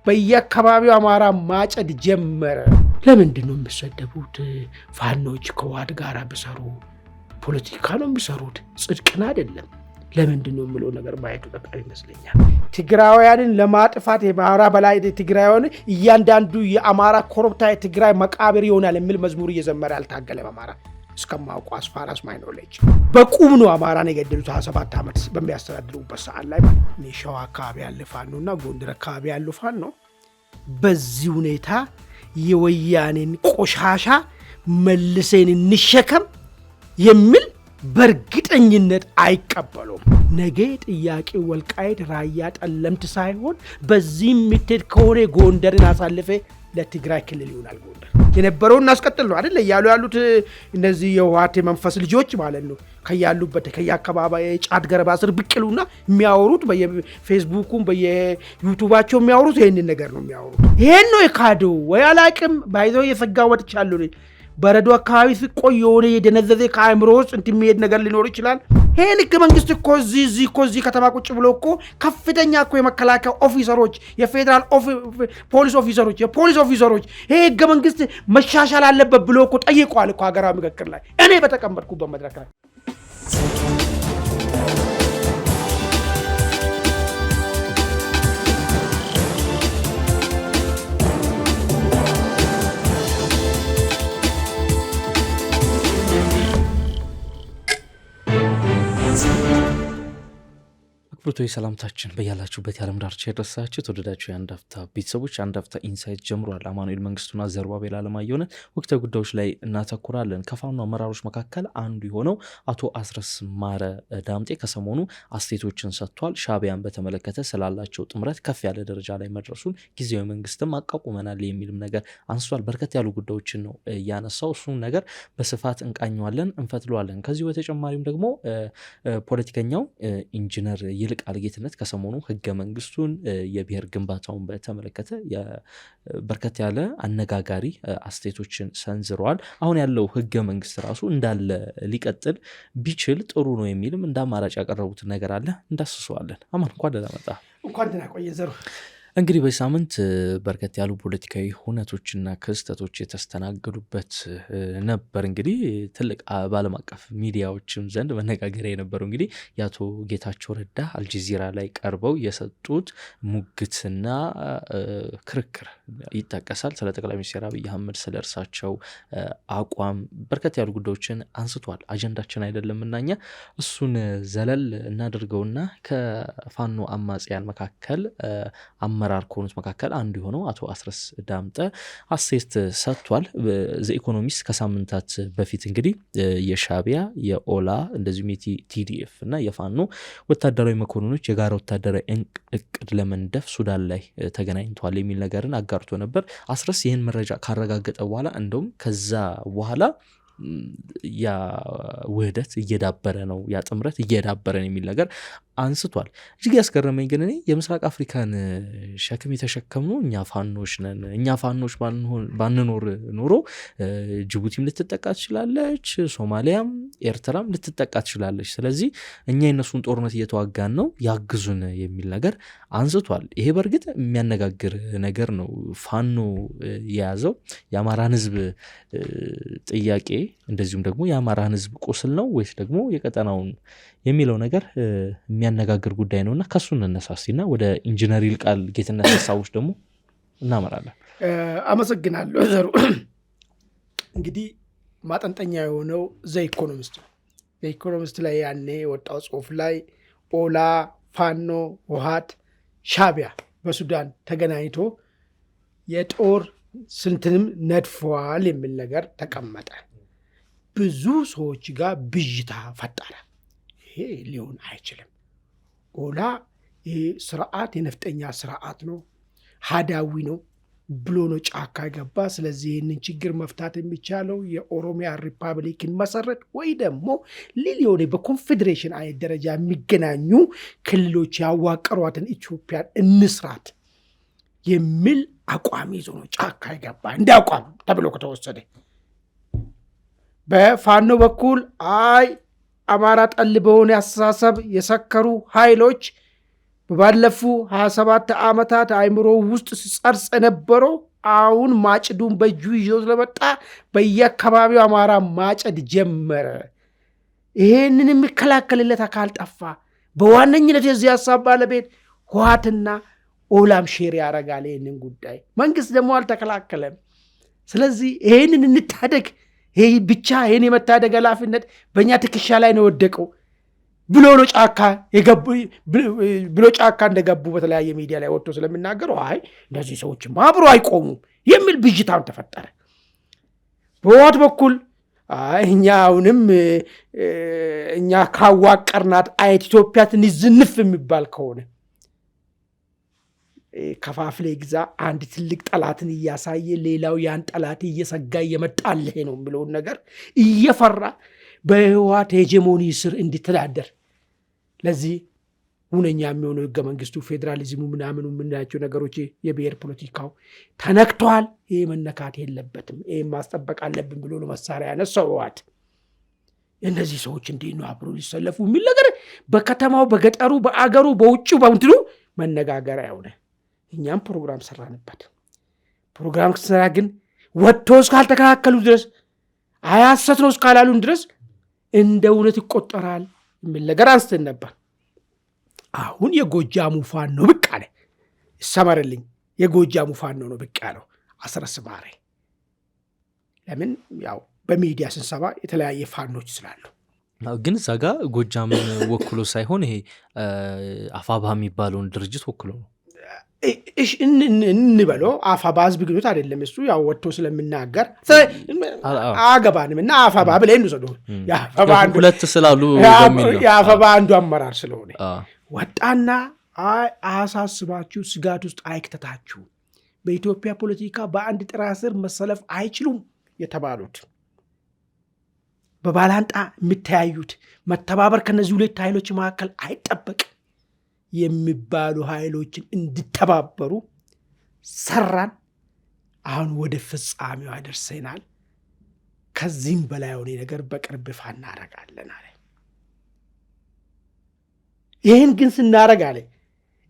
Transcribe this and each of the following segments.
በየአካባቢው አማራ ማጨድ ጀመረ። ለምንድን ነው የሚሰደቡት? ፋኖች ከዋድ ጋር ቢሰሩ ፖለቲካ ነው የሚሰሩት፣ ጽድቅን አይደለም። ለምንድን ነው የሚለው ነገር ማየቱ ጠቃሚ ይመስለኛል። ትግራውያንን ለማጥፋት የአማራ በላይ ትግራውያን እያንዳንዱ የአማራ ኮረብታ የትግራይ መቃብር ይሆናል የሚል መዝሙር እየዘመረ አልታገለም አማራ እስከማውቀው አስፋራስ ማይኖሌጅ በቁም ነው አማራን የገደሉት 27 ዓመት በሚያስተዳድሩበት ሰዓት ላይ ማለት ሸዋ አካባቢ ያለ ፋኖ እና ጎንደር አካባቢ ያሉ ፋኖ በዚህ ሁኔታ የወያኔን ቆሻሻ መልሰን እንሸከም የሚል በእርግጠኝነት አይቀበሉም። ነገ ጥያቄ ወልቃይት ራያ ጠለምት ሳይሆን በዚህ ምትድ ከሆነ ጎንደርን አሳልፈ ለትግራይ ክልል ይሆናል። ጎንደር የነበረውን እናስቀጥል ነው አይደል ያሉ ያሉት እነዚህ የውሃት መንፈስ ልጆች ማለት ነው። ከያሉበት ከያከባባ ጫት ገረባ ስር ብቅሉና የሚያወሩት በየፌስቡኩም በየዩቲዩባቸው የሚያወሩት ይሄንን ነገር ነው የሚያወሩት። ይሄን ነው የካደው ወይ አላቅም ባይዘው የፈጋ ወጥቻለሁ። በረዶ አካባቢ ሲቆይ የሆነ የደነዘዘ ከአእምሮ ውስጥ የሚሄድ ነገር ሊኖር ይችላል። ይሄ ህገ መንግስት እኮ እዚህ ከተማ ቁጭ ብሎ እኮ ከፍተኛ እኮ የመከላከያ ኦፊሰሮች፣ የፌዴራል ፖሊስ ኦፊሰሮች፣ የፖሊስ ኦፊሰሮች ይሄ ህገ መንግስት መሻሻል አለበት ብሎ እኮ ጠይቋል እኮ ሀገራዊ ምክክር ላይ እኔ በተቀመጥኩበት መድረክ ላይ። አክብሮታዊ ሰላምታችን በያላችሁበት የዓለም ዳርቻ የደረሳችሁ ተወደዳችሁ የአንድ አፍታ ቤተሰቦች፣ አንድ አፍታ ኢንሳይት ጀምሯል። አማኑኤል መንግስቱና ዘሩባቤል አለማየሁ ወቅታዊ ጉዳዮች ላይ እናተኩራለን። ከፋኖ አመራሮች መካከል አንዱ የሆነው አቶ አስረስ ማረ ዳምጤ ከሰሞኑ አስተያየቶችን ሰጥቷል። ሻዕቢያን በተመለከተ ስላላቸው ጥምረት ከፍ ያለ ደረጃ ላይ መድረሱን ጊዜያዊ መንግስትም አቋቁመናል የሚልም ነገር አንስቷል። በርከት ያሉ ጉዳዮችን ነው ያነሳው። እሱን ነገር በስፋት እንቃኘዋለን፣ እንፈትለዋለን። ከዚሁ በተጨማሪም ደግሞ ፖለቲከኛው ኢንጂነር ይልቃል ጌትነት ከሰሞኑ ህገ መንግስቱን የብሔር ግንባታውን በተመለከተ በርከት ያለ አነጋጋሪ አስተያየቶችን ሰንዝረዋል። አሁን ያለው ህገ መንግስት ራሱ እንዳለ ሊቀጥል ቢችል ጥሩ ነው የሚልም እንደ አማራጭ ያቀረቡት ነገር አለ፣ እንዳስሰዋለን። አማን እንኳን ደህና መጣ። እንኳን ደህና ቆየ ዘሩ። እንግዲህ በሳምንት በርከት ያሉ ፖለቲካዊ ሁነቶችና ክስተቶች የተስተናገዱበት ነበር። እንግዲህ ትልቅ በዓለም አቀፍ ሚዲያዎችም ዘንድ መነጋገሪያ የነበረው እንግዲህ የአቶ ጌታቸው ረዳ አልጀዚራ ላይ ቀርበው የሰጡት ሙግትና ክርክር ይጠቀሳል። ስለ ጠቅላይ ሚኒስትር አብይ አህመድ ስለ እርሳቸው አቋም በርከት ያሉ ጉዳዮችን አንስቷል። አጀንዳችን አይደለም እና እኛ እሱን ዘለል እናደርገውና ከፋኖ አማጽያን መካከል አመራር ከሆኑት መካከል አንዱ የሆነው አቶ አስረስ ዳምጠ አስተያየት ሰጥቷል። ዘኢኮኖሚስት ከሳምንታት በፊት እንግዲህ የሻዕቢያ የኦላ እንደዚሁም የቲዲኤፍ እና የፋኖ ወታደራዊ መኮንኖች የጋራ ወታደራዊ እቅድ ለመንደፍ ሱዳን ላይ ተገናኝተዋል የሚል ነገርን አጋርቶ ነበር። አስረስ ይህን መረጃ ካረጋገጠ በኋላ እንደውም ከዛ በኋላ ያ ውህደት እየዳበረ ነው፣ ያ ጥምረት እየዳበረ ነው የሚል ነገር አንስቷል። እጅግ ያስገረመኝ ግን እኔ የምስራቅ አፍሪካን ሸክም የተሸከምነው እኛ ፋኖች ነን። እኛ ፋኖች ባንኖር ኖሮ ጅቡቲም ልትጠቃ ትችላለች፣ ሶማሊያም ኤርትራም ልትጠቃ ትችላለች። ስለዚህ እኛ የነሱን ጦርነት እየተዋጋን ነው፣ ያግዙን የሚል ነገር አንስቷል። ይሄ በእርግጥ የሚያነጋግር ነገር ነው። ፋኖ የያዘው የአማራን ህዝብ ጥያቄ እንደዚሁም ደግሞ የአማራን ህዝብ ቁስል ነው ወይስ ደግሞ የቀጠናውን የሚለው ነገር የሚያነጋግር ጉዳይ ነውና ከሱ እንነሳስቲና ወደ ኢንጂነር ይልቃል ጌትነት ሀሳቦች ደግሞ እናመራለን። አመሰግናለሁ ዘሩ። እንግዲህ ማጠንጠኛ የሆነው ዘኢኮኖሚስት ላይ ያኔ ወጣው ጽሁፍ ላይ ኦላ፣ ፋኖ፣ ውሃት፣ ሻዕቢያ በሱዳን ተገናኝቶ የጦር ስልትንም ነድፈዋል የሚል ነገር ተቀመጠ። ብዙ ሰዎች ጋር ብዥታ ፈጠረ። ይሄ ሊሆን አይችልም። ኦላ ይሄ ስርዓት የነፍጠኛ ስርዓት ነው፣ ሀዳዊ ነው ብሎ ነው ጫካ ገባ። ስለዚህ ይህንን ችግር መፍታት የሚቻለው የኦሮሚያ ሪፐብሊክን መሰረት ወይ ደግሞ ሊሆነ በኮንፌዴሬሽን አይነት ደረጃ የሚገናኙ ክልሎች ያዋቀሯትን ኢትዮጵያን እንስራት የሚል አቋም ይዞ ነው ጫካ ገባ። እንደ አቋም ተብሎ ከተወሰደ በፋኖ በኩል አይ አማራ ጠል በሆነ አስተሳሰብ የሰከሩ ኃይሎች ባለፉ 27 ዓመታት አይምሮ ውስጥ ሲጸርጽ የነበረው አሁን ማጭዱን በእጁ ይዞ ስለመጣ በየአካባቢው አማራ ማጨድ ጀመረ። ይሄንን የሚከላከልለት አካል ጠፋ። በዋነኝነት የዚህ ሀሳብ ባለቤት ህወሓትና ኦላም ሼር ያደርጋል ይህንን ጉዳይ። መንግስት ደግሞ አልተከላከለም። ስለዚህ ይህንን እንታደግ፣ ይህ ብቻ ይህን የመታደግ ኃላፊነት በእኛ ትከሻ ላይ ነው የወደቀው ብሎ ጫካ እንደገቡ በተለያየ ሚዲያ ላይ ወጥቶ ስለሚናገሩ አይ እነዚህ ሰዎችም አብሮ አይቆሙም የሚል ብዥታም ተፈጠረ። በህወሓት በኩል እኛ አሁንም እኛ ካዋቀርናት አይነት ኢትዮጵያ ትንሽ ዝንፍ የሚባል ከሆነ ከፋፍሌ ግዛ አንድ ትልቅ ጠላትን እያሳየ ሌላው ያን ጠላት እየሰጋ እየመጣልህ ነው የሚለውን ነገር እየፈራ በህወሓት ሄጀሞኒ ስር እንዲተዳደር ለዚህ ሁነኛ የሚሆነው ህገ መንግስቱ፣ ፌዴራሊዝሙ ምናምኑ የምናያቸው ነገሮች የብሔር ፖለቲካው ተነክተዋል። ይህ መነካት የለበትም፣ ይህ ማስጠበቅ አለብን ብሎ ነው መሳሪያ ያነሳው ህወሓት። እነዚህ ሰዎች እንዴት ነው አብሮ ሊሰለፉ የሚል ነገር በከተማው በገጠሩ በአገሩ በውጭው በምትሉ መነጋገሪያ የሆነ እኛም ፕሮግራም ሰራንበት። ፕሮግራም ሰራ ግን ወጥቶ እስካልተከላከሉ ድረስ አያሰት ነው እስካላሉን ድረስ እንደ እውነት ይቆጠራል የሚል ነገር አንስተን ነበር። አሁን የጎጃሙ ፋኖ ነው ብቅ አለ። ይሰመርልኝ፣ የጎጃሙ ፋኖ ነው ብቅ ያለው አስረስ ማሬ። ለምን ያው በሚዲያ ስንሰባ የተለያየ ፋኖች ስላሉ ግን እዛ ጋ ጎጃምን ወክሎ ሳይሆን ይሄ አፋባ የሚባለውን ድርጅት ወክሎ ነው እንበለው። አፋባ ህዝብ ግንኙነት አይደለም እሱ፣ ያው ወጥቶ ስለምናገር አገባንም እና አፋባ ብለን እንውሰዱ። ሁለት ስላሉ የአፋባ አንዱ አመራር ስለሆነ ወጣና አሳስባችሁ ስጋት ውስጥ አይክተታችሁ፣ በኢትዮጵያ ፖለቲካ በአንድ ጥራ ስር መሰለፍ አይችሉም የተባሉት በባላንጣ የሚተያዩት መተባበር ከነዚህ ሁለት ኃይሎች መካከል አይጠበቅ የሚባሉ ኃይሎችን እንዲተባበሩ ሰራን። አሁን ወደ ፍጻሜው አደርሰናል። ከዚህም በላይ የሆነ ነገር በቅርብ ይፋ እናደርጋለን አለ። ይህን ግን ስናደርግ አለ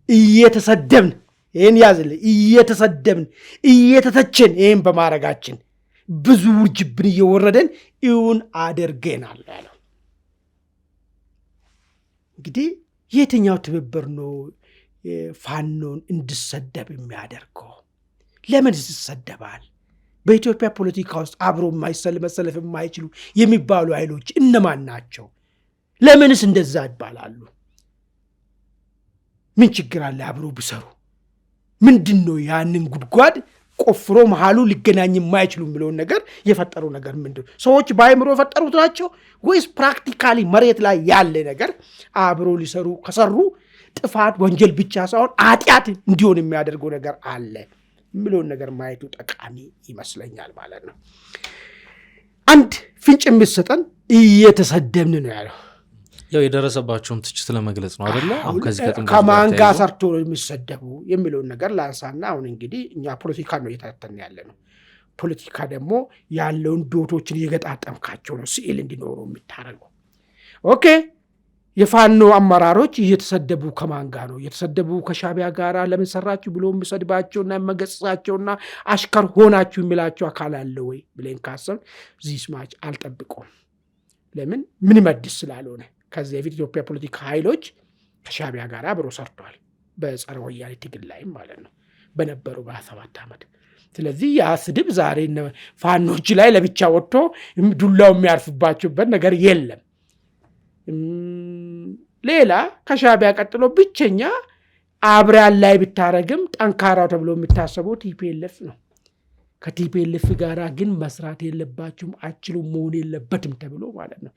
እየተሰደብን፣ ይህን ያዝልህ፣ እየተሰደብን እየተተችን፣ ይህን በማድረጋችን ብዙ ውርጅብን እየወረደን ይሁን አደርገናል ያለው። እንግዲህ የትኛው ትብብር ነው ፋኖን እንዲሰደብ የሚያደርገው? ለምን ይሰደባል? በኢትዮጵያ ፖለቲካ ውስጥ አብሮ መሰለፍ የማይችሉ የሚባሉ ኃይሎች እነማን ናቸው? ለምንስ እንደዛ ይባላሉ? ምን ችግር አለ አብሮ ቢሰሩ? ምንድን ነው ያንን ጉድጓድ ቆፍሮ መሃሉ ሊገናኝ የማይችሉ የሚለውን ነገር የፈጠሩ ነገር ምንድን ነው? ሰዎች በአይምሮ የፈጠሩት ናቸው ወይስ ፕራክቲካሊ መሬት ላይ ያለ ነገር አብሮ ሊሰሩ ከሰሩ ጥፋት ወንጀል ብቻ ሳይሆን ኃጢአት እንዲሆን የሚያደርገው ነገር አለ የሚለውን ነገር ማየቱ ጠቃሚ ይመስለኛል ማለት ነው። አንድ ፍንጭ የሚሰጠን እየተሰደብን ነው ያለው። ያው የደረሰባቸውን ትችት ለመግለጽ ነው አይደለ? ከማን ጋር ሰርቶ የሚሰደቡ የሚለውን ነገር ላንሳና አሁን እንግዲህ እኛ ፖለቲካ ነው እየታተን ያለ ነው። ፖለቲካ ደግሞ ያለውን ዶቶችን እየገጣጠምካቸው ነው ስዕል እንዲኖሩ የምታደርገው። ኦኬ፣ የፋኖ አመራሮች እየተሰደቡ ከማን ጋር ነው እየተሰደቡ? ከሻቢያ ጋር ለምን ሰራችሁ ብሎ የሚሰድባቸውና የመገሰጻቸውና አሽከር ሆናችሁ የሚላቸው አካል አለ ወይ ብለን ካሰብን ዚስ ማች አልጠብቆም። ለምን ምን መድስ ስላልሆነ ከዚህ በፊት ኢትዮጵያ ፖለቲካ ኃይሎች ከሻቢያ ጋር አብሮ ሰርተዋል፣ በጸረ ወያኔ ትግል ላይም ማለት ነው በነበሩ በ27 ዓመት። ስለዚህ ያ ስድብ ዛሬ ፋኖች ላይ ለብቻ ወጥቶ ዱላው የሚያርፍባቸውበት ነገር የለም። ሌላ ከሻቢያ ቀጥሎ ብቸኛ አብራን ላይ ብታረግም ጠንካራው ተብሎ የሚታሰበው ቲፒኤልኤፍ ነው። ከቲፒኤልኤፍ ጋር ግን መስራት የለባችሁም፣ አችሉም፣ መሆን የለበትም ተብሎ ማለት ነው።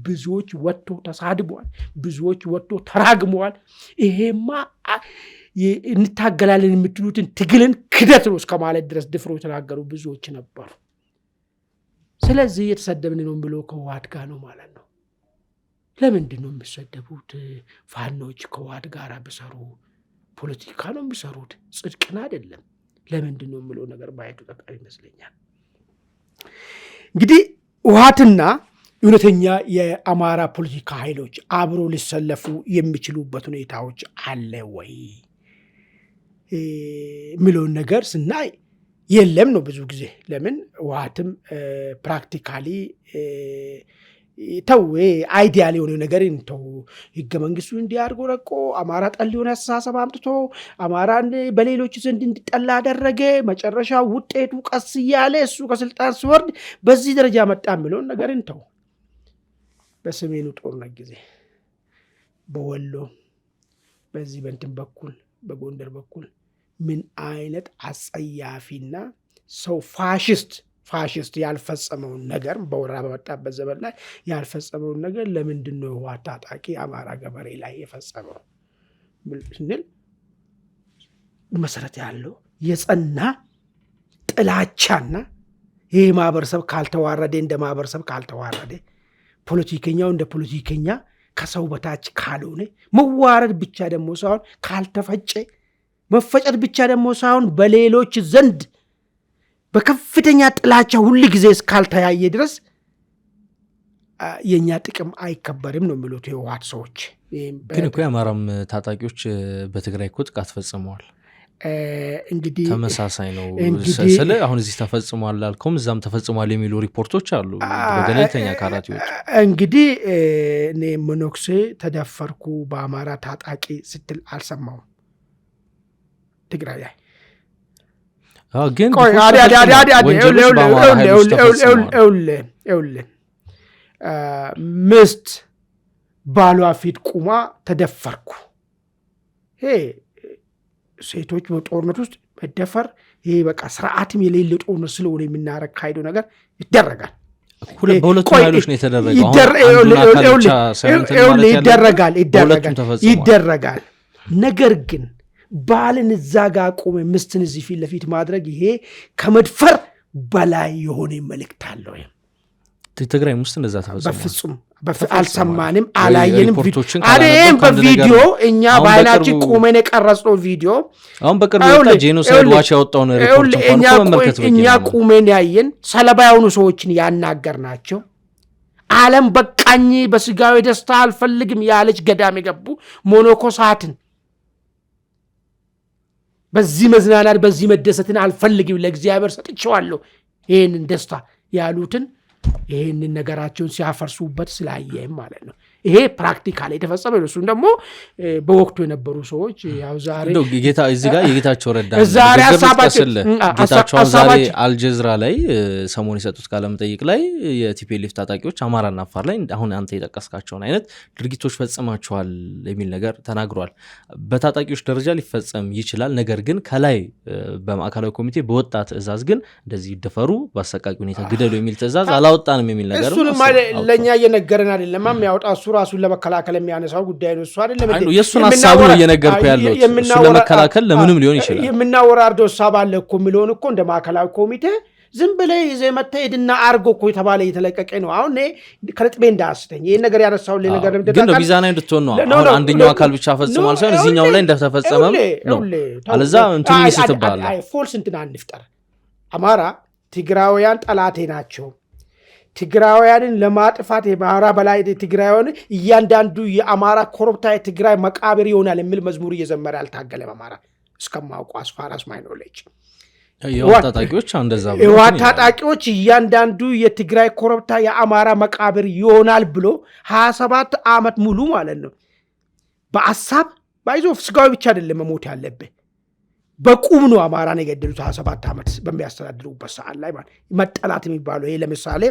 ብዙዎች ወጥቶ ተሳድበዋል፣ ብዙዎች ወጥቶ ተራግመዋል። ይሄማ እንታገላለን የምትሉትን ትግልን ክደት ነው እስከ ማለት ድረስ ድፍሮ የተናገሩ ብዙዎች ነበሩ። ስለዚህ የተሰደብን ነው ብሎ ከህወሓት ጋር ነው ማለት ነው። ለምንድን ነው የሚሰደቡት? ፋኖች ከህወሓት ጋር ቢሰሩ ፖለቲካ ነው የሚሰሩት፣ ጽድቅን አይደለም። ለምንድን ነው የምለው ነገር ማየቱ ጠቃሚ ይመስለኛል። እንግዲህ ህወሓትና እውነተኛ የአማራ ፖለቲካ ኃይሎች አብሮ ሊሰለፉ የሚችሉበት ሁኔታዎች አለ ወይ የሚለውን ነገር ስናይ የለም ነው ብዙ ጊዜ። ለምን ህወሓትም ፕራክቲካሊ ተው አይዲያል የሆነ ነገር እንተው ህገ መንግስቱ እንዲያርጎ ረቆ አማራ ጠል የሆነ አስተሳሰብ አምጥቶ አማራን በሌሎች ዘንድ እንዲጠላ አደረገ። መጨረሻ ውጤቱ ቀስ እያለ እሱ ከስልጣን ሲወርድ በዚህ ደረጃ መጣ የሚለውን ነገር እንተው። በሰሜኑ ጦርነት ጊዜ በወሎ በዚህ በእንትን በኩል በጎንደር በኩል ምን አይነት አጸያፊና ሰው ፋሽስት ያልፈጸመውን ነገር በወራ በመጣበት ዘመን ላይ ያልፈጸመውን ነገር ለምንድን ነው ህወሓት ታጣቂ አማራ ገበሬ ላይ የፈጸመው ስንል መሰረት ያለው የጸና ጥላቻና ይህ ማህበረሰብ ካልተዋረደ እንደ ማህበረሰብ ካልተዋረደ ፖለቲከኛው እንደ ፖለቲከኛ ከሰው በታች ካልሆነ መዋረድ ብቻ ደግሞ ሳይሆን ካልተፈጨ መፈጨት ብቻ ደግሞ ሳይሆን በሌሎች ዘንድ በከፍተኛ ጥላቻ ሁሉ ጊዜ እስካልተያየ ድረስ የኛ ጥቅም አይከበርም ነው የሚሉት የህወሓት ሰዎች። ግን እኮ የአማራም ታጣቂዎች በትግራይ እኮ ጥቃት ፈጽመዋል። እንግዲህ ተመሳሳይ ነው ስለ አሁን እዚህ ተፈጽሟል አልከውም እዛም ተፈጽሟል የሚሉ ሪፖርቶች አሉ በገለልተኛ አካላቶች። እንግዲህ እኔ መኖክሴ ተደፈርኩ በአማራ ታጣቂ ስትል አልሰማሁም ትግራይ ላይ። ግን ምስት ባሏ ፊት ቁማ ተደፈርኩ። ሴቶች በጦርነት ውስጥ መደፈር ይሄ በቃ ስርዓትም የሌለ ጦርነት ስለሆነ የምናረግ ካይዶ ነገር ይደረጋል። በሁለቱም ኃይሎች ነው የተደረገው። ይደረጋል። ነገር ግን ባልን እዛ ጋር ቆመ ምስትን እዚህ ፊት ለፊት ማድረግ ይሄ ከመድፈር በላይ የሆነ መልእክት አለው። ትግራይ ውስጥ እንደዛ ተፈጽሟል። በፍጹም አልሰማንም፣ አላየንም። በቪዲዮ እኛ በአይናችን ቆመን የቀረጽነው ቪዲዮ አሁን በቅርብ ጄኖሳይድ ዋች ያወጣውን ሪፖርት መመልከት እኛ ቆመን ያየን ሰለባ የሆኑ ሰዎችን ያናገር ናቸው። ዓለም በቃኝ በስጋዊ ደስታ አልፈልግም ያለች ገዳም የገቡ ሞኖኮሳትን በዚህ መዝናናት በዚህ መደሰትን አልፈልግም ለእግዚአብሔር ሰጥቼዋለሁ ይህንን ደስታ ያሉትን ይህንን ነገራቸውን ሲያፈርሱበት ስላየም ማለት ነው። ይሄ ፕራክቲካል የተፈጸመ ነው። እሱም ደግሞ በወቅቱ የነበሩ ሰዎች ያው ዛሬ ጌታ እዚህ ጋር የጌታቸው ረዳ ዛሬ አልጀዝራ ላይ ሰሞኑን የሰጡት ቃለ መጠይቅ ላይ የቲፒኤልኤፍ ታጣቂዎች አማራና አፋር ላይ አሁን አንተ የጠቀስካቸውን አይነት ድርጊቶች ፈጽማቸዋል የሚል ነገር ተናግሯል። በታጣቂዎች ደረጃ ሊፈጸም ይችላል፣ ነገር ግን ከላይ በማዕከላዊ ኮሚቴ በወጣ ትዕዛዝ ግን እንደዚህ ይደፈሩ በአሰቃቂ ሁኔታ ግደሉ የሚል ትዕዛዝ አላወጣንም የሚል ነገር ነው። እሱንም ለእኛ እየነገረን አይደለም የሚያወጣ እሱ ራሱን ለመከላከል የሚያነሳው ጉዳይ ነው። እሱ አይደለም የእሱን ሀሳብ ነው እየነገርኩ ያለው። እሱ ለመከላከል ለምንም ሊሆን ይችላል። የምናወራርደው ሀሳብ አለ እኮ የሚለውን እኮ እንደ ማዕከላዊ ኮሚቴ ዝም ብለህ ይዘህ መተህ ሂድና አርጎ እኮ የተባለ እየተለቀቀ ነው። አሁን ከልጥቤ እንዳያስተኝ ይህን ነገር ያነሳው ነገር ግን ነው ሚዛናዊ እንድትሆን ነው። አሁን አንደኛው አካል ብቻ ፈጽሟል ሳይሆን እዚህኛው ላይ እንደተፈጸመም ነው። አለዛ እንትን ይስትባል። ፎልስ እንትን አንፍጠር። አማራ ትግራውያን ጠላቴ ናቸው፣ ትግራውያንን ለማጥፋት የአማራ በላይ ትግራውያን እያንዳንዱ የአማራ ኮረብታ የትግራይ መቃብር ይሆናል የሚል መዝሙር እየዘመረ አልታገለም አማራ እስከማውቁ አስፋራስ ማይኖሌጅ የህወሓት ታጣቂዎች እያንዳንዱ የትግራይ ኮረብታ የአማራ መቃብር ይሆናል ብሎ 27 ዓመት ሙሉ ማለት ነው በአሳብ ባይዞ ስጋዊ ብቻ አይደለም መሞት ያለብህ በቁም ነው አማራን የገደሉት 27 ዓመት በሚያስተዳድሩበት ሰዓት ላይ ማለት መጠላት የሚባለው ይሄ ለምሳሌ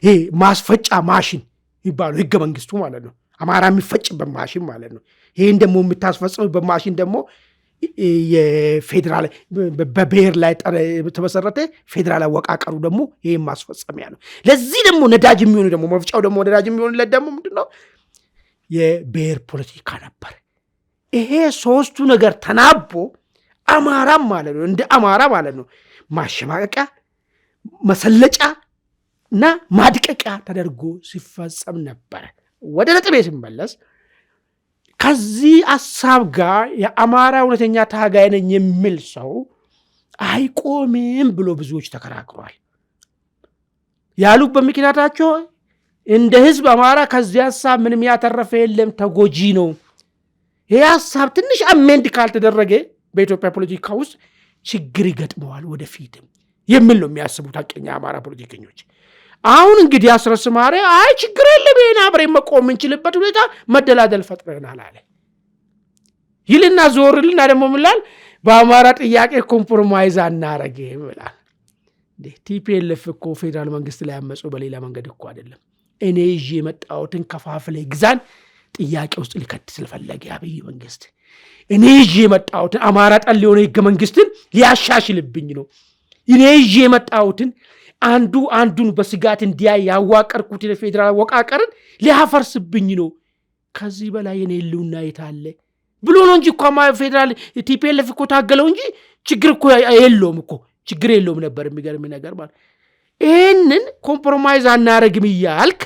ይሄ ማስፈጫ ማሽን የሚባለው ህገ መንግስቱ ማለት ነው አማራ የሚፈጭበት ማሽን ማለት ነው። ይሄን ደግሞ የምታስፈጽምበት ማሽን ደግሞ የፌዴራል በብሔር ላይ ተመሰረተ ፌዴራል አወቃቀሩ ደግሞ ይሄን ማስፈጸሚያ ነው። ለዚህ ደግሞ ነዳጅ የሚሆኑ ደግሞ መፍጫው ደግሞ ነዳጅ የሚሆንለት ደግሞ ምንድነው የብሔር ፖለቲካ ነበር። ይሄ ሶስቱ ነገር ተናቦ አማራም ማለት ነው እንደ አማራ ማለት ነው ማሸማቀቂያ መሰለጫ እና ማድቀቂያ ተደርጎ ሲፈጸም ነበር። ወደ ነጥቤ ስንመለስ ከዚህ ሐሳብ ጋር የአማራ እውነተኛ ታጋይ ነኝ የሚል ሰው አይቆምም ብሎ ብዙዎች ተከራክሯል። ያሉበት ምክንያታቸው እንደ ህዝብ አማራ ከዚህ ሐሳብ ምንም ያተረፈ የለም፣ ተጎጂ ነው። ይህ ሐሳብ ትንሽ አሜንድ ካልተደረገ በኢትዮጵያ ፖለቲካ ውስጥ ችግር ይገጥመዋል ወደፊትም የሚል ነው የሚያስቡት ሐቀኛ አማራ ፖለቲከኞች። አሁን እንግዲህ አስረስ ማረ አይ ችግር የለም ይሄን አብረን መቆም እንችልበት ሁኔታ መደላደል ፈጥረናል አለ ይልና ዞርልና ደግሞ ምንላል በአማራ ጥያቄ ኮምፕሮማይዝ አናረግም ይላል። ቲፒኤልኤፍ እኮ ፌደራል መንግስት ላይ ያመጹ በሌላ መንገድ እኮ አይደለም። እኔ ይዤ የመጣሁትን ከፋፍለ ግዛን ጥያቄ ውስጥ ሊከት ስለፈለገ አብይ መንግስት እኔ ይዤ የመጣሁትን አማራ ጠል የሆነ ህገ መንግስትን ሊያሻሽልብኝ ነው። እኔ ይዤ የመጣሁትን አንዱን በስጋት እንዲያይ ያዋቀርኩት የፌደራል አወቃቀርን ሊያፈርስብኝ ነው። ከዚህ በላይ የኔ ህልውና የታለ ብሎ ነው እንጂ እኮ ፌደራል ቲፒኤልኤፍ እኮ ታገለው እንጂ ችግር እኮ የለውም እኮ ችግር የለውም ነበር። የሚገርም ነገር ማለት ይህንን ኮምፕሮማይዝ አናረግም እያልክ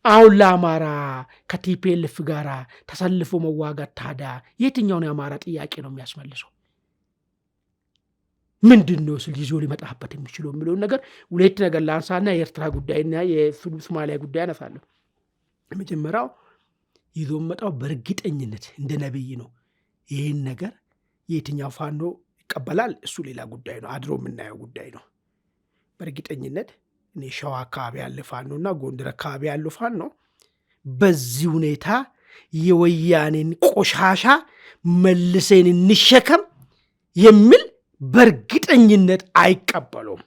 አሁን ለአማራ ከቲፒኤልኤፍ ጋር ተሰልፎ መዋጋት ታዲያ የትኛውን የአማራ ጥያቄ ነው የሚያስመልሰው? ምንድን ነው ስል ይዞ ሊመጣበት የሚችለው የሚለውን ነገር ሁለት ነገር ላንሳና የኤርትራ ጉዳይና የሶማሊያ ጉዳይ አነሳለሁ። የመጀመሪያው ይዞ መጣው በእርግጠኝነት እንደ ነብይ ነው። ይህን ነገር የትኛው ፋኖ ይቀበላል እሱ ሌላ ጉዳይ ነው፣ አድሮ የምናየው ጉዳይ ነው። በእርግጠኝነት እኔ ሸዋ አካባቢ ያለ ፋኖና ጎንደር አካባቢ ያለ ፋኖ በዚህ ሁኔታ የወያኔን ቆሻሻ መልሰን እንሸከም የሚል በእርግጠኝነት አይቀበሉም።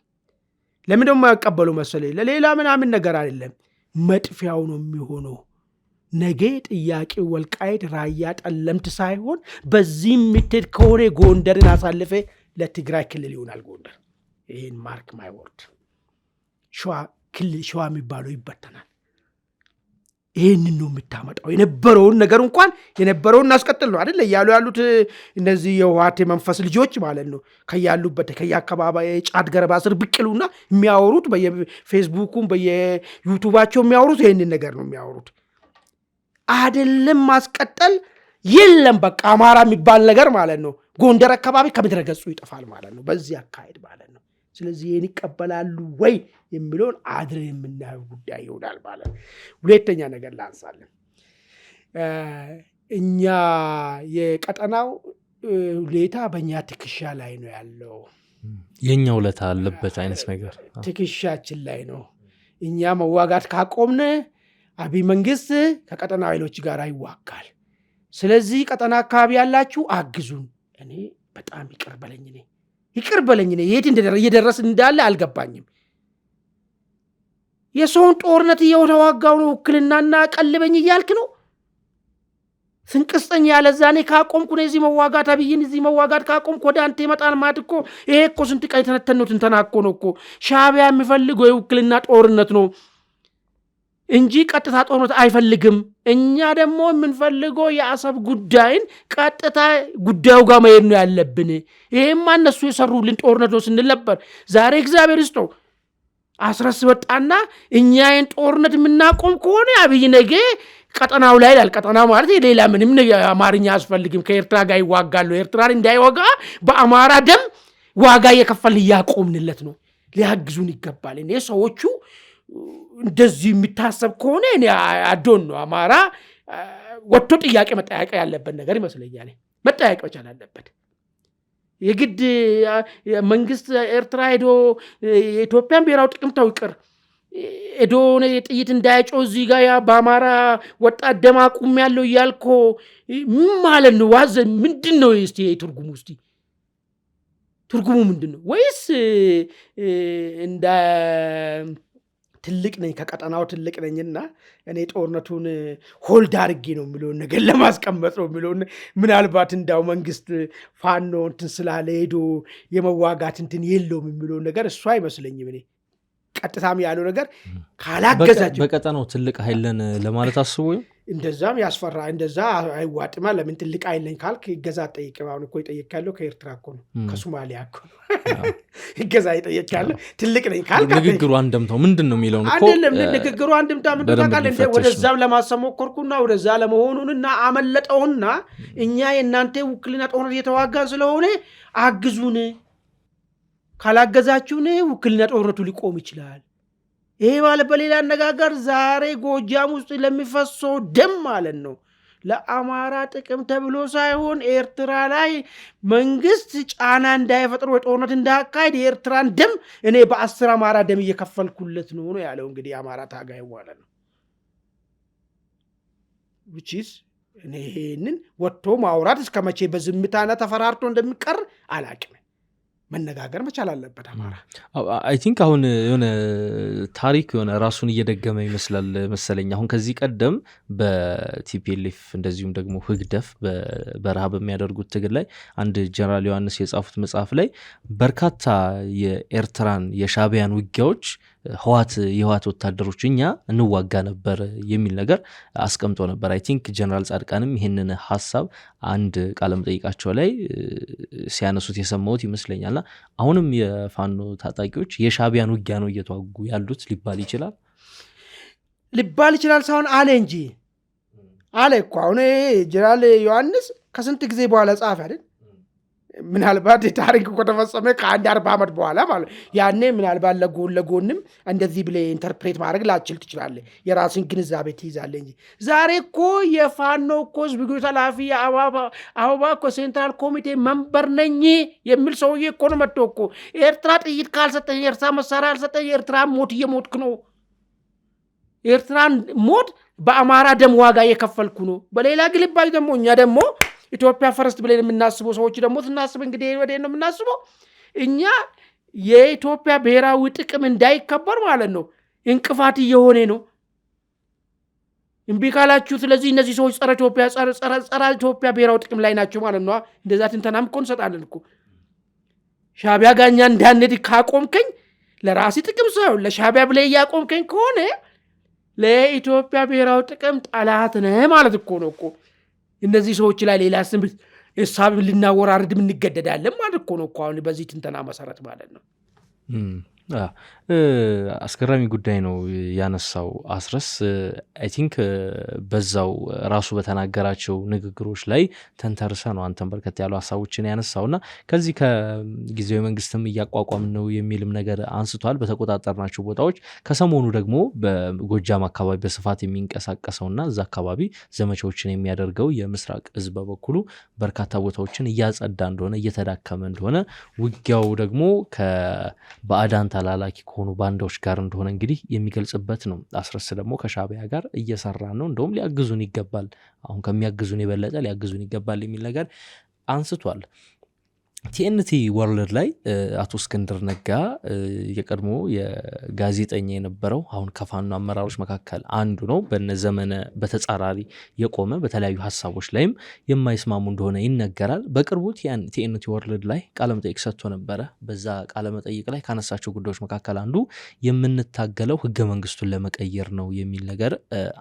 ለምን ደግሞ አይቀበሉ መሰለኝ? ለሌላ ምናምን ነገር አይደለም፣ መጥፊያው ነው የሚሆነው። ነገ ጥያቄ ወልቃይት ራያ ጠለምት ሳይሆን በዚህ ምትድ ከሆነ ጎንደርን አሳልፈ ለትግራይ ክልል ይሆናል ጎንደር። ይህን ማርክ ማይ ወርድ። ሸዋ የሚባለው ይበተናል። ይህንን ነው የምታመጣው። የነበረውን ነገር እንኳን የነበረውን እናስቀጥል ነው አይደል እያሉ ያሉት እነዚህ የውሃቴ መንፈስ ልጆች ማለት ነው። ከያሉበት ከየአካባቢ ጫት ገረባ ስር ብቅሉና የሚያወሩት በየፌስቡኩም በየዩቱባቸው የሚያወሩት ይህንን ነገር ነው የሚያወሩት። አይደለም ማስቀጠል የለም በቃ አማራ የሚባል ነገር ማለት ነው ጎንደር አካባቢ ከምድረ ገጹ ይጠፋል ማለት ነው በዚህ አካሄድ ማለት ነው። ስለዚህ ይህን ይቀበላሉ ወይ የሚለውን አድረን የምናየው ጉዳይ ይሆናል ማለት ነው። ሁለተኛ ነገር ላንሳለን። እኛ የቀጠናው ሁኔታ በእኛ ትከሻ ላይ ነው ያለው። የኛ ውለታ አለበት አይነት ነገር ትከሻችን ላይ ነው። እኛ መዋጋት ካቆምነ አብይ መንግስት ከቀጠና ኃይሎች ጋር ይዋጋል። ስለዚህ ቀጠና አካባቢ ያላችሁ አግዙን። እኔ በጣም ይቅር በለኝ ነኝ የት እየደረስን እንዳለ አልገባኝም። የሰውን ጦርነት እየተዋጋው ነው ውክልናና ቀልበኝ እያልክ ነው። ስንቅስጠኝ ያለዛኔ ካቆምኩ ነው እዚህ መዋጋት አብይን እዚህ መዋጋት ካቆምኩ ወደ አንተ ይመጣል ማለት እኮ ይሄ እኮ ስንት ቀይ ተነተኑትን ተናኮ ነው እኮ ሻዕቢያ የሚፈልገው የውክልና ጦርነት ነው እንጂ ቀጥታ ጦርነት አይፈልግም። እኛ ደግሞ የምንፈልገው የአሰብ ጉዳይን ቀጥታ ጉዳዩ ጋር መሄድ ነው ያለብን። ይሄማ እነሱ የሰሩልን ጦርነት ነው ስንል ነበር። ዛሬ እግዚአብሔር ይስጠው አስረስ ወጣና እኛ ይህን ጦርነት የምናቆም ከሆነ አብይ ነገ ቀጠናው ላይ ይላል። ቀጠናው ማለት ሌላ ምንም አማርኛ አያስፈልግም። ከኤርትራ ጋር ይዋጋሉ። ኤርትራን እንዳይወጋ በአማራ ደም ዋጋ እየከፈልን እያቆምንለት ነው። ሊያግዙን ይገባል። እኔ ሰዎቹ እንደዚህ የሚታሰብ ከሆነ እኔ አዶን ነው አማራ ወጥቶ ጥያቄ መጠያቀ ያለበት ነገር ይመስለኛል። መጠያቀ መቻል አለበት። የግድ መንግስት ኤርትራ ሄዶ የኢትዮጵያን ብሔራዊ ጥቅም ተውቅር ሄዶ ጥይት እንዳያጮህ እዚህ ጋር በአማራ ወጣት ደም አቁም ያለው እያልኮ ምን ማለት ነው? ዋዘ ምንድን ነው? እስቲ ትርጉሙ ትርጉሙ ምንድን ነው? ወይስ እንደ ትልቅ ነኝ ከቀጠናው ትልቅ ነኝና እኔ ጦርነቱን ሆልድ አድርጌ ነው የሚለውን ነገር ለማስቀመጥ ነው የሚለውን ምናልባት እንዳው መንግስት ፋኖ እንትን ስላለ ሄዶ የመዋጋት እንትን የለውም የሚለውን ነገር እሱ አይመስለኝም። እኔ ቀጥታም ያለው ነገር ካላገዛቸው በቀጠናው ትልቅ ኃይልን ለማለት አስቦ እንደዛም ያስፈራ እንደዛ አይዋጥማ። ለምን ትልቅ ኃይልን ካልክ ይገዛ ጠይቀው። አሁን እኮ ይጠይቃለሁ ከኤርትራ እኮ ነው ከሶማሊያ እኮ ነው ይገዛ ይጠይቃለሁ። ትልቅ ነኝ ካልክ ንግግሩ አንደምታው ምንድነው የሚለው ነው አይደለም። ንግግሩ አንደምታ ምን ታውቃለህ? እንደ ወደዛም ለማሰብ ሞከርኩና ወደዛ ለመሆኑንና አመለጠውና እኛ የእናንተ ውክልና ጦርነት እየተዋጋን ስለሆነ አግዙን፣ ካላገዛችሁን ውክልና ጦርነቱ ሊቆም ይችላል። ይሄ ማለት በሌላ አነጋገር ዛሬ ጎጃም ውስጥ ለሚፈሰው ደም ማለት ነው ለአማራ ጥቅም ተብሎ ሳይሆን ኤርትራ ላይ መንግስት ጫና እንዳይፈጥር ወይ ጦርነት እንዳያካሄድ የኤርትራን ደም እኔ በ10 አማራ ደም እየከፈልኩለት ነው ያለው። እንግዲህ አማራ ታጋይ ማለት ነው። which is እኔ ይሄንን ወጥቶ ማውራት እስከመቼ በዝምታና ተፈራርቶ እንደሚቀር አላቅም። መነጋገር መቻል አለበት አማራ። አይ ቲንክ አሁን የሆነ ታሪክ የሆነ ራሱን እየደገመ ይመስላል መሰለኝ። አሁን ከዚህ ቀደም በቲፒኤልኤፍ እንደዚሁም ደግሞ ህግደፍ በረሃ በሚያደርጉት ትግል ላይ አንድ ጀነራል ዮሐንስ የጻፉት መጽሐፍ ላይ በርካታ የኤርትራን የሻዕቢያን ውጊያዎች የህወሓት ወታደሮች እኛ እንዋጋ ነበር የሚል ነገር አስቀምጦ ነበር። አይ ቲንክ ጀነራል ጻድቃንም ይህንን ሀሳብ አንድ ቃለ መጠይቃቸው ላይ ሲያነሱት የሰማሁት ይመስለኛልና አሁንም የፋኖ ታጣቂዎች የሻዕቢያን ውጊያ ነው እየተዋጉ ያሉት ሊባል ይችላል ሳይሆን አለ እንጂ አለ እኮ አሁን ጀነራል ዮሐንስ ከስንት ጊዜ በኋላ ጻፈ አይደል? ምናልባት ታሪክ እኮ ተፈጸመ ከ40 ዓመት በኋላ ማለት ያኔ ምናልባት ለጎንም እንደዚህ ብለ ኢንተርፕሬት ማድረግ ላችል ትችላለህ። የራስን ግንዛቤ ትይዛለህ እንጂ ዛሬ እኮ የፋኖ እኮ ህዝብ ግንኙነት ኃላፊ አበባ እኮ ሴንትራል ኮሚቴ መንበር ነኝ የሚል ሰውዬ እኮ ነው መጥቶ እኮ ኤርትራ ጥይት ካልሰጠኝ ኤርትራ መሳሪያ አልሰጠኝ ኤርትራ ሞት እየሞትኩ ነው፣ ኤርትራን ሞት በአማራ ደም ዋጋ እየከፈልኩ ነው። በሌላ ግልባጭ ደግሞ እኛ ደግሞ ኢትዮጵያ ፈረስት ብለን የምናስበው ሰዎች ደግሞ ስናስብ እንግዲህ ወደ ነው የምናስበው እኛ የኢትዮጵያ ብሔራዊ ጥቅም እንዳይከበር ማለት ነው እንቅፋት እየሆነ ነው። እምቢ ካላችሁ ስለዚህ እነዚህ ሰዎች ጸረ ኢትዮጵያ ብሔራዊ ጥቅም ላይ ናቸው ማለት ነው። እንደዛ ትንተናም እኮ እንሰጣለን እኮ። ሻዕቢያ ጋኛ እንዳንሄድ ካቆምከኝ ለራሴ ጥቅም ሳይሆን ለሻዕቢያ ብለህ እያቆምከኝ ከሆነ ለኢትዮጵያ ብሔራዊ ጥቅም ጠላት ነህ ማለት እኮ ነው እኮ። እነዚህ ሰዎች ላይ ሌላ ስም ሐሳብ ልናወራርድ እንገደዳለን ማለት እኮ ነው እኮ አሁን በዚህ ትንተና መሰረት ማለት ነው። አስገራሚ ጉዳይ ነው ያነሳው አስረስ። አይ ቲንክ በዛው ራሱ በተናገራቸው ንግግሮች ላይ ተንተርሰ ነው አንተን በርከት ያሉ ሀሳቦችን ያነሳውና ከዚህ ከጊዜያዊ መንግስትም እያቋቋም ነው የሚልም ነገር አንስቷል በተቆጣጠርናቸው ቦታዎች። ከሰሞኑ ደግሞ በጎጃም አካባቢ በስፋት የሚንቀሳቀሰውና እዛ አካባቢ ዘመቻዎችን የሚያደርገው የምስራቅ እዝ በበኩሉ በርካታ ቦታዎችን እያጸዳ እንደሆነ እየተዳከመ እንደሆነ ውጊያው ደግሞ ከባዕዳን ተላላኪ ከሆኑ ባንዳዎች ጋር እንደሆነ እንግዲህ የሚገልጽበት ነው። አስረስ ደግሞ ከሻዕቢያ ጋር እየሰራ ነው፣ እንደውም ሊያግዙን ይገባል፣ አሁን ከሚያግዙን የበለጠ ሊያግዙን ይገባል የሚል ነገር አንስቷል። ቲኤንቲ ወርልድ ላይ አቶ እስክንድር ነጋ የቀድሞ የጋዜጠኛ የነበረው አሁን ከፋኖ አመራሮች መካከል አንዱ ነው። በነዘመነ በተጻራሪ የቆመ በተለያዩ ሀሳቦች ላይም የማይስማሙ እንደሆነ ይነገራል። በቅርቡ ቲኤንቲ ወርልድ ላይ ቃለመጠይቅ ሰጥቶ ነበረ። በዛ ቃለመጠይቅ ላይ ካነሳቸው ጉዳዮች መካከል አንዱ የምንታገለው ህገ መንግስቱን ለመቀየር ነው የሚል ነገር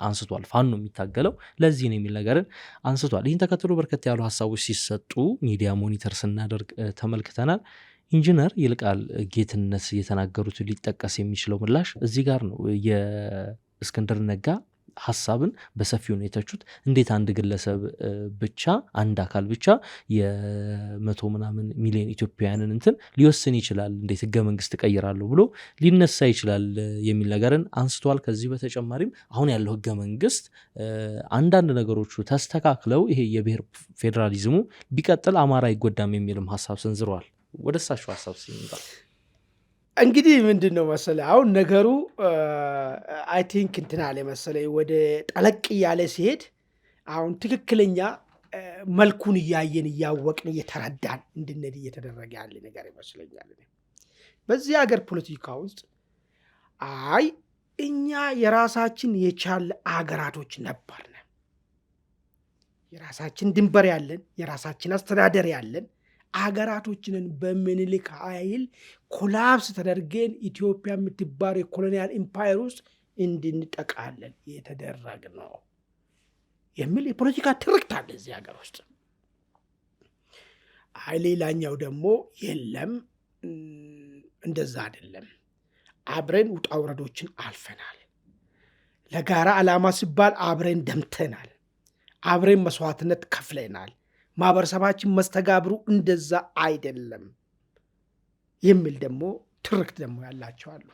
አንስቷል። ፋኖ የሚታገለው ለዚህ ነው የሚል ነገርን አንስቷል። ይህን ተከትሎ በርከት ያሉ ሀሳቦች ሲሰጡ ሚዲያ ሞኒተር ስናደርግ ተመልክተናል። ኢንጂነር ይልቃል ጌትነት የተናገሩት ሊጠቀስ የሚችለው ምላሽ እዚህ ጋር ነው። የእስክንድር ነጋ ሀሳብን በሰፊው ነው የተቹት። እንዴት አንድ ግለሰብ ብቻ አንድ አካል ብቻ የ100 ምናምን ሚሊዮን ኢትዮጵያውያንን እንትን ሊወስን ይችላል? እንዴት ህገ መንግስት ቀይራለሁ ብሎ ሊነሳ ይችላል የሚል ነገርን አንስቷል። ከዚህ በተጨማሪም አሁን ያለው ህገ መንግስት አንዳንድ ነገሮቹ ተስተካክለው ይሄ የብሔር ፌዴራሊዝሙ ቢቀጥል አማራ አይጎዳም የሚልም ሀሳብ ሰንዝረዋል። ወደ እሳቸው ሀሳብ ሲመጣ እንግዲህ ምንድን ነው መሰለህ አሁን ነገሩ አይ ቲንክ እንትን አለ መሰለኝ ወደ ጠለቅ እያለ ሲሄድ አሁን ትክክለኛ መልኩን እያየን እያወቅን እየተረዳን እንድንሄድ እየተደረገ ያለ ነገር ይመስለኛል። በዚህ ሀገር ፖለቲካ ውስጥ አይ እኛ የራሳችን የቻለ አገራቶች ነበርን፣ የራሳችን ድንበር ያለን፣ የራሳችን አስተዳደር ያለን አገራቶችንን በምኒልክ ኃይል ኮላፕስ ተደርገን ኢትዮጵያ የምትባል የኮሎኒያል ኢምፓየር ውስጥ እንድንጠቃለን የተደረገ ነው የሚል የፖለቲካ ትርክት አለ እዚህ ሀገር ውስጥ። ሌላኛው ደግሞ የለም እንደዛ አይደለም፣ አብረን ውጣ ውረዶችን አልፈናል፣ ለጋራ ዓላማ ሲባል አብረን ደምተናል፣ አብረን መስዋዕትነት ከፍለናል፣ ማህበረሰባችን መስተጋብሩ እንደዛ አይደለም የሚል ደግሞ ትርክት ደግሞ ያላቸው አሉ።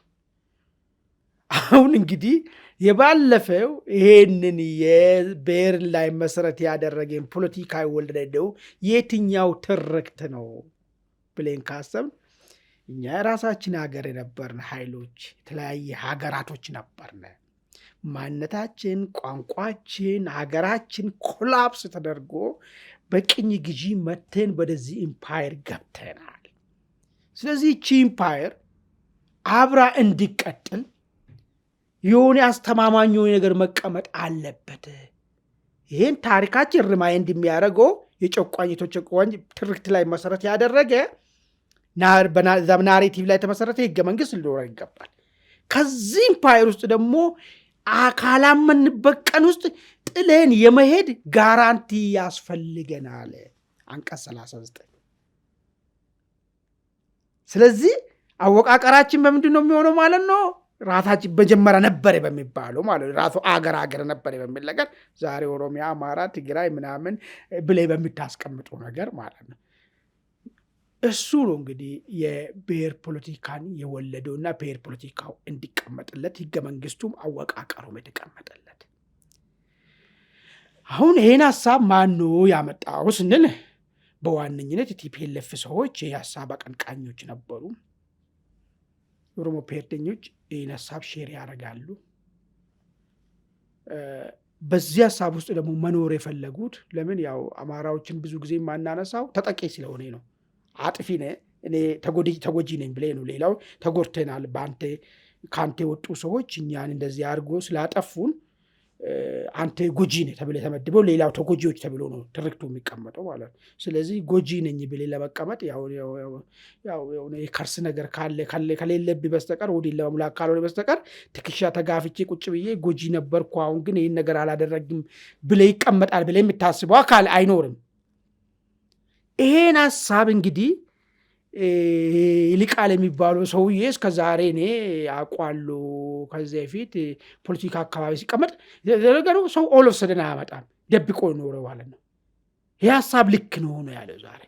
አሁን እንግዲህ የባለፈው ይሄንን የብሔር ላይ መሰረት ያደረገን ፖለቲካ የወለደው የትኛው ትርክት ነው ብለን ካሰብን እኛ የራሳችን ሀገር የነበርን ኃይሎች የተለያየ ሀገራቶች ነበርን። ማንነታችን፣ ቋንቋችን፣ ሀገራችን ኮላፕስ ተደርጎ በቅኝ ግዢ መተን ወደዚህ ኢምፓየር ገብተናል። ስለዚህ ይቺ ኢምፓየር አብራ እንዲቀጥል የሆነ አስተማማኝ ነገር መቀመጥ አለበት። ይህን ታሪካችን ሪማይንድ የሚያደርገው የጨቋኝቶች ትርክት ላይ መሰረት ያደረገ ናሬቲቭ ላይ የተመሰረተ ህገ መንግስት ሊኖር ይገባል። ከዚህ ኢምፓየር ውስጥ ደግሞ ካላመንበት ቀን ውስጥ ጥለን የመሄድ ጋራንቲ ያስፈልገናል። አንቀጽ 39። ስለዚህ አወቃቀራችን በምንድን ነው የሚሆነው ማለት ነው? ራሳችን መጀመሪያ ነበረ በሚባለው ማለት ራሱ አገር ነበረ በሚል ነገር ዛሬ ኦሮሚያ፣ አማራ፣ ትግራይ ምናምን ብለህ በምታስቀምጡ ነገር ማለት ነው። እሱ ነው እንግዲህ የብሔር ፖለቲካን የወለደውና ብሔር ፖለቲካው እንዲቀመጥለት ህገ መንግስቱም አወቃቀሩም የተቀመጠለት። አሁን ይህን ሀሳብ ማን ያመጣው ስንል በዋነኝነት የቲፒኤልኤፍ ሰዎች የሀሳብ አቀንቃኞች ነበሩ። የኦሮሞ ብሔርተኞች ይህን ሀሳብ ሼር ያደርጋሉ። በዚህ ሀሳብ ውስጥ ደግሞ መኖር የፈለጉት ለምን ያው አማራዎችን ብዙ ጊዜ የማናነሳው ተጠቂ ስለሆነ ነው። አጥፊ ነህ እኔ ተጎጂ ነኝ ብለህ ነው። ሌላው ተጎድተናል ከአንተ የወጡ ሰዎች እኛን እንደዚህ አድርጎ ስላጠፉን አንተ ጎጂ ነህ ተብለህ ተመድበው ሌላው ተጎጂዎች ተብሎ ነው ትርክቱ የሚቀመጠው ማለት ነው። ስለዚህ ጎጂ ነኝ ብለህ ለመቀመጥ ያው የከርስ ነገር ከሌለብህ በስተቀር ወዲህ ለመሙላት ካልሆነ በስተቀር ትከሻ ተጋፍቼ ቁጭ ብዬ ጎጂ ነበርኩ አሁን ግን ይህን ነገር አላደረግም ብለህ ይቀመጣል ብለህ የምታስበው አካል አይኖርም። ይሄን ሀሳብ እንግዲህ ይልቃል የሚባለው ሰውዬ እስከ ዛሬ እኔ አውቃለሁ። ከዚህ በፊት ፖለቲካ አካባቢ ሲቀመጥ ነገሩ ሰው ኦል ኦፍ ሰደን አያመጣም፣ ደብቆ ኖረ ማለት ነው። ይህ ሀሳብ ልክ ነው ያለው ዛሬ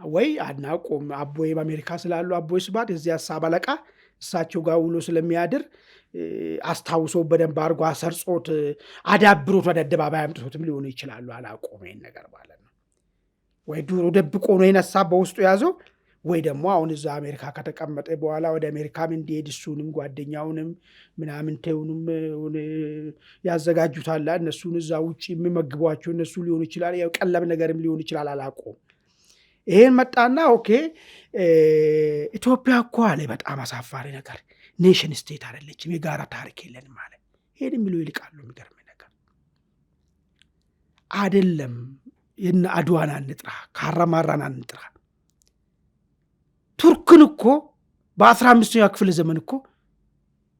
ወይ አናውቅም። አቦይ በአሜሪካ ስላሉ አቦይ ስብሐት የዚህ ሀሳብ አለቃ እሳቸው ጋር ውሎ ስለሚያድር አስታውሶ በደንብ አድርጎ አሰርጾት አዳብሮት ወደ አደባባይ አምጥቶትም ሊሆኑ ይችላሉ። አላውቅም ይሄን ነገር ማለት ነው። ወይ ድሮ ደብቆ ነው ይሄን ሀሳብ በውስጡ ያዘው፣ ወይ ደግሞ አሁን እዛ አሜሪካ ከተቀመጠ በኋላ ወደ አሜሪካም እንዲሄድ እሱንም ጓደኛውንም ምናምን ተውንም ያዘጋጁታል። እነሱን እዛ ውጭ የሚመግቧቸው እነሱ ሊሆኑ ይችላል። ያው ቀለብ ነገርም ሊሆን ይችላል። አላውቅም። ይሄን መጣና ኦኬ ኢትዮጵያ እኮ አለ በጣም አሳፋሪ ነገር ኔሽን ስቴት አይደለችም፣ የጋራ ታሪክ የለንም ማለት ይሄን የሚለው ይልቃሉ። የሚገርም ነገር አይደለም። የነ አድዋን አንጥራ፣ ካራማራን አንጥራ። ቱርክን እኮ በ15ኛው ክፍለ ዘመን እኮ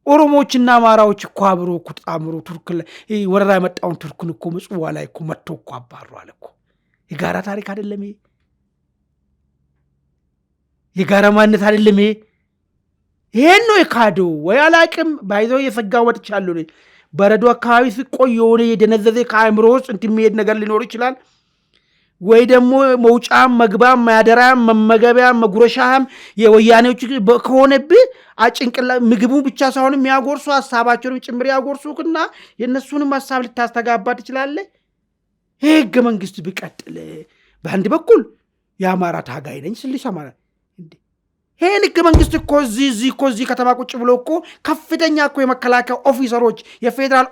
ኦሮሞዎችና አማራዎች እኮ አብሮ እኮ ተጣምሮ ቱርክ ላይ ወረራ የመጣውን ቱርክን እኮ ምጽዋ ላይ እኮ መጥቶ እኮ አባሯል እኮ። የጋራ ታሪክ አይደለም ይሄ? የጋራ ማንነት አይደለም ይሄ? ይሄን ነው የካደው ወይ አላቅም። ባይዘው የሰጋው ወጥቻለሁ። በረዶ አካባቢ ሲቆይ የሆነ የደነዘዘ ከአእምሮ ውስጥ የሚሄድ ነገር ሊኖር ይችላል። ወይ ደግሞ መውጫም መግባም ማደራም መመገቢያም መጉረሻም የወያኔዎች ከሆነብህ አጭንቅላ ምግቡ ብቻ ሳይሆን የሚያጎርሱ ሀሳባቸውን ጭምር ያጎርሱክና የእነሱንም ሀሳብ ልታስተጋባ ትችላለህ። ይህ ህገ መንግስት ቢቀጥል በአንድ በኩል የአማራ ታጋይ ነኝ ስልሽ አማራ ይህን ህገ መንግስት እኮ እዚህ ከተማ ቁጭ ብሎ እኮ ከፍተኛ እኮ የመከላከያ ኦፊሰሮች፣ የፌዴራል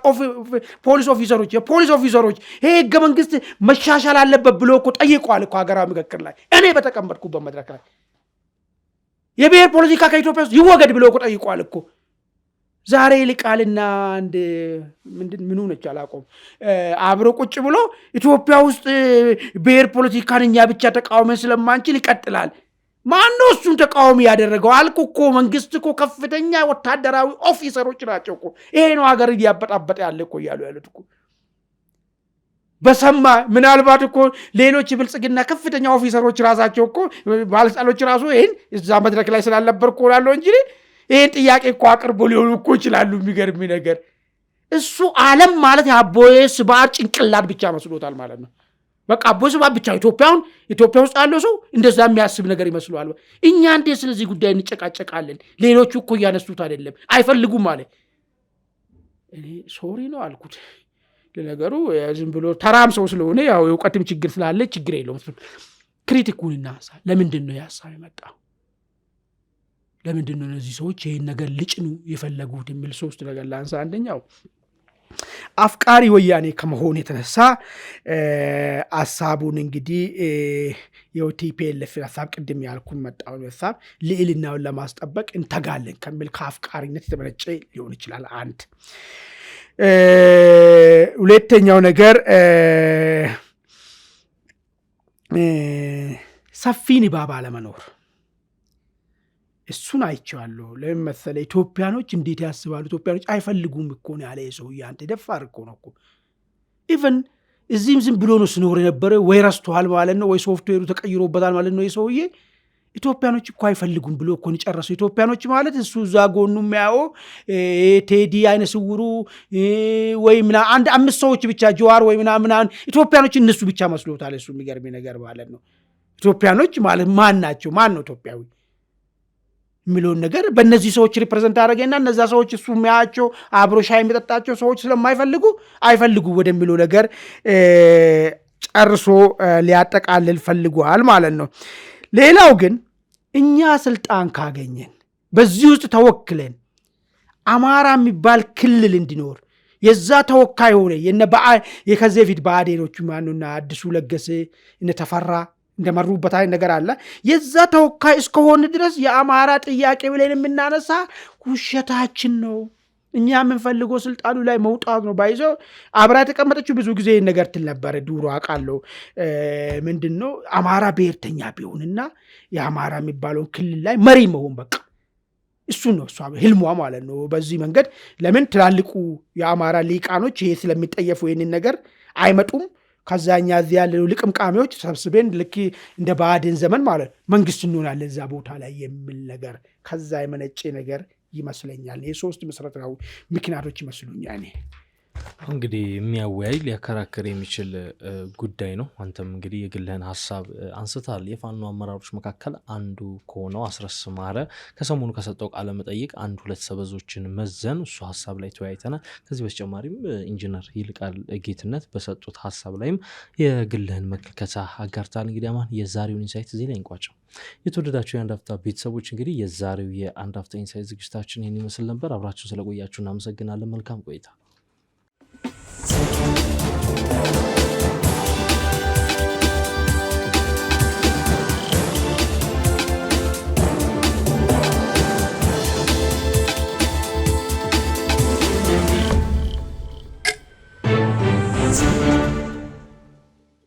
ፖሊስ ኦፊሰሮች፣ የፖሊስ ኦፊሰሮች ይህ ህገ መንግስት መሻሻል አለበት ብሎ እኮ ጠይቋል እኮ ሀገራዊ ምክክር ላይ እኔ በተቀመጥኩበት መድረክ ላይ የብሔር ፖለቲካ ከኢትዮጵያ ውስጥ ይወገድ ብሎ እኮ ጠይቋል እኮ። ዛሬ ይልቃልና አንድ ምኑ ነች አላውቅም አብሮ ቁጭ ብሎ ኢትዮጵያ ውስጥ ብሔር ፖለቲካን እኛ ብቻ ተቃውመን ስለማንችል ይቀጥላል። ማነው እሱን ተቃዋሚ ያደረገው? አልኩ እኮ መንግስት እኮ ከፍተኛ ወታደራዊ ኦፊሰሮች ናቸው እኮ። ይሄ ነው ሀገር እያበጣበጠ ያለ እኮ እያሉ ያሉት እኮ በሰማ ምናልባት እኮ ሌሎች ብልጽግና ከፍተኛ ኦፊሰሮች ራሳቸው እኮ ባለስልጣኖች ራሱ ይህን እዛ መድረክ ላይ ስላልነበር እኮ ላለው እንጂ ይህን ጥያቄ እኮ አቅርቦ ሊሆኑ እኮ ይችላሉ። የሚገርም ነገር እሱ ዓለም ማለት የአቦዬ ስብሐት ጭንቅላት ብቻ መስሎታል ማለት ነው። በቃ ቦስባ ብቻ ኢትዮጵያ ውስጥ ያለው ሰው እንደዛ የሚያስብ ነገር ይመስለዋል። እኛ እንዴት ስለዚህ ጉዳይ እንጨቃጨቃለን? ሌሎቹ እኮ እያነሱት አይደለም አይፈልጉም አለ። እኔ ሶሪ ነው አልኩት። ለነገሩ ዝም ብሎ ተራም ሰው ስለሆነ ያው የእውቀትም ችግር ስላለ ችግር የለውም። ክሪቲኩን እናሳ ለምንድን ነው ያሳብ የመጣው? ለምንድን ነው እነዚህ ሰዎች ይሄን ነገር ልጭኑ የፈለጉት የሚል ሶስት ነገር ላንሳ። አንደኛው አፍቃሪ ወያኔ ከመሆን የተነሳ ሐሳቡን እንግዲህ የቲፒኤልኤፍ ሐሳብ ቅድም ያልኩን መጣውን ሐሳብ ልዕልናውን ለማስጠበቅ እንተጋለን ከሚል ከአፍቃሪነት የተመነጨ ሊሆን ይችላል። አንድ ሁለተኛው ነገር ሰፊ ንባብ አለመኖር። እሱን አይቼዋለሁ። ለምን መሰለህ? ኢትዮጵያኖች እንዴት ያስባሉ? ኢትዮጵያኖች አይፈልጉም እኮ ነው ያለ ሰውዬ። አንተ ደፋር እኮ ነው እኮ። ኢቨን እዚህም ዝም ብሎ ነው ስኖር የነበረ ወይ ረስቷል ማለት ነው ወይ ሶፍትዌሩ ተቀይሮበታል ማለት ነው የሰውዬ። ኢትዮጵያኖች እኮ አይፈልጉም ብሎ እኮ ነው ጨረሰው። ኢትዮጵያኖች ማለት እሱ እዛ ጎኑ የሚያየው ቴዲ አይነ ስውሩ ወይ ምና አንድ 5 ሰዎች ብቻ ጀዋር ወይ ምናምን ኢትዮጵያኖች እነሱ ብቻ መስሎታል። እሱ የሚገርም ነገር ማለት ነው። ኢትዮጵያኖች ማለት ማን ናቸው? ማን ነው ኢትዮጵያዊ የሚለውን ነገር በእነዚህ ሰዎች ሪፕሬዘንት አደረገና እነዛ ሰዎች እሱ የሚያያቸው አብሮ ሻይ የሚጠጣቸው ሰዎች አይፈልጉ ወደሚለው ነገር ጨርሶ ሊያጠቃልል ፈልጓል ማለት ነው። ሌላው ግን እኛ ስልጣን ካገኘን በዚህ ውስጥ ተወክለን አማራ የሚባል ክልል እንዲኖር የዛ ተወካይ ሆነ የከዚህ ፊት ብአዴኖቹ ማኑና አዲሱ ለገሰ እነ ተፈራ እንደመሩበት አይነት ነገር አለ። የዛ ተወካይ እስከሆነ ድረስ የአማራ ጥያቄ ብለን የምናነሳ ውሸታችን ነው። እኛ የምንፈልገው ስልጣኑ ላይ መውጣት ነው። ባይዘው አብራ የተቀመጠችው ብዙ ጊዜ ነገር ትል ነበር ዱሮ አውቃለሁ። ምንድነው አማራ ብሔርተኛ ቢሆንና የአማራ የሚባለውን ክልል ላይ መሪ መሆን በቃ እሱ ነው እሷ ህልሟ ማለት ነው። በዚህ መንገድ ለምን ትላልቁ የአማራ ሊቃኖች ይሄ ስለሚጠየፉ ይህንን ነገር አይመጡም? ከዛኛ እዚህ ያለው ልቅምቃሚዎች ተሰብስበን ልክ እንደ ብአዴን ዘመን ማለት መንግስት እንሆናለን እዛ ቦታ ላይ የሚል ነገር ከዛ የመነጨ ነገር ይመስለኛል። የሶስት መሰረታዊ ምክንያቶች ይመስሉኛል። እንግዲህ የሚያወያይ ሊያከራክር የሚችል ጉዳይ ነው። አንተም እንግዲህ የግልህን ሀሳብ አንስታል። የፋኖ አመራሮች መካከል አንዱ ከሆነው አስረስ ማረ ከሰሞኑ ከሰጠው ቃለ መጠይቅ 1-2 ሰበዞችን መዘን እሱ ሀሳብ ላይ ተወያይተናል። ከዚህ በተጨማሪም ኢንጂነር ይልቃል ጌትነት በሰጡት ሀሳብ ላይም የግልህን መከከታ አጋርታል። እንግዲህ አማን የዛሬውን ኢንሳይት እዚህ ላይ እንቋጨው። የተወደዳችሁ የአንድ አፍታ ቤተሰቦች እንግዲህ የዛሬው የአንድ አፍታ ኢንሳይት ዝግጅታችን ይህን ይመስል ነበር። አብራችሁ ስለቆያችሁ እናመሰግናለን። መልካም ቆይታ።